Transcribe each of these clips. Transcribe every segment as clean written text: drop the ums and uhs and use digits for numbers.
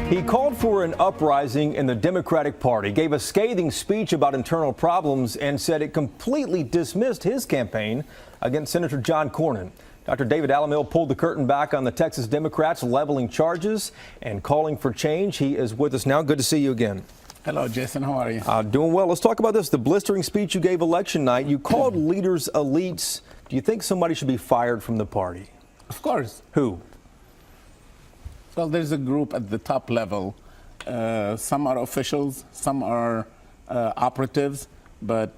He called for an uprising in the Democratic Party, gave a scathing speech about internal problems, and said it completely dismissed his campaign against Senator John Cornyn. Dr. David Alameel pulled the curtain back on the Texas Democrats, leveling charges and calling for change. He is with us now. Good to see you again. Hello, Jason. How are you? Doing well. Let's talk about this. The blistering speech you gave election night. You called leaders elites. Do you think somebody should be fired from the party? Of course. Who? Well, there's a group at the top level. Some are officials, some are operatives, but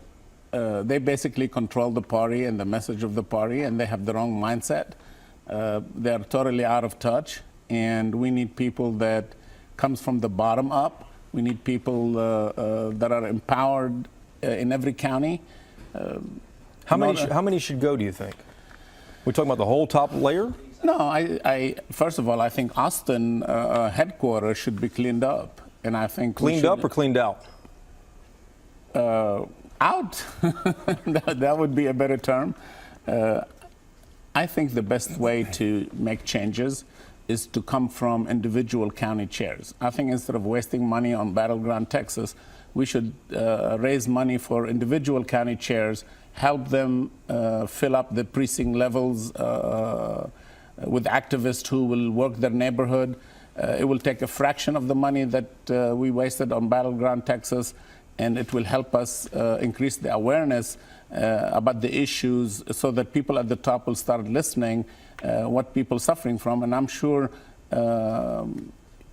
they basically control the party and the message of the party, and they have their own mindset. They're totally out of touch, and we need people that comes from the bottom up. We need people that are empowered in every county. How many should go, do you think? We're talking about the whole top layer? No, first of all, I think Austin headquarters should be cleaned up, and I think cleaned up or cleaned out. Out. That would be a better term. I think the best way to make changes is to come from individual county chairs. I think instead of wasting money on Battleground Texas, we should raise money for individual county chairs, help them fill up the precinct levels with activists who will work their neighborhood. It will take a fraction of the money that we wasted on Battleground Texas, and it will help us increase the awareness about the issues so that people at the top will start listening what people are suffering from. And I'm sure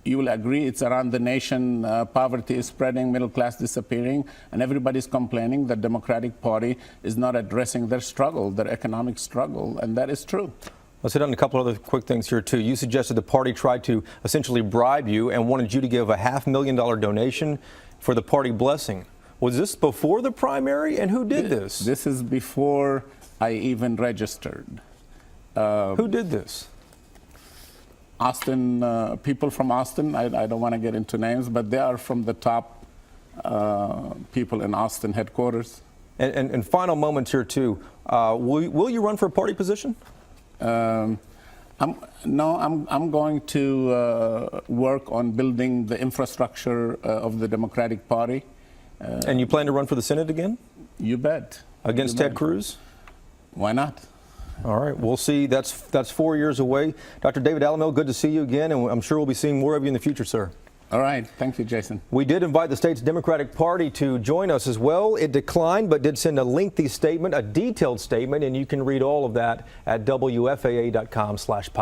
you will agree it's around the nation. Poverty is spreading, middle class disappearing, and everybody's complaining the Democratic Party is not addressing their struggle, their economic struggle, and that is true. Let's hit on a couple other quick things here, too. You suggested the party tried to essentially bribe you and wanted you to give a $500,000 donation for the party blessing. Was this before the primary, and who did this? This is before I even registered. Who did this? Austin, people from Austin. I don't want to get into names, but they are from the top people in Austin headquarters. And final moments here, too. Will you run for a party position? I'm going to work on building the infrastructure of the Democratic Party. And you plan to run for the Senate again? You bet. Against Ted Cruz? Why not? All right, we'll see. That's 4 years away. Dr. David Alameel, good to see you again, and I'm sure we'll be seeing more of you in the future, sir. All right. Thank you, Jason. We did invite the state's Democratic Party to join us as well. It declined, but did send a lengthy statement, a detailed statement, and you can read all of that at WFAA.com/politics.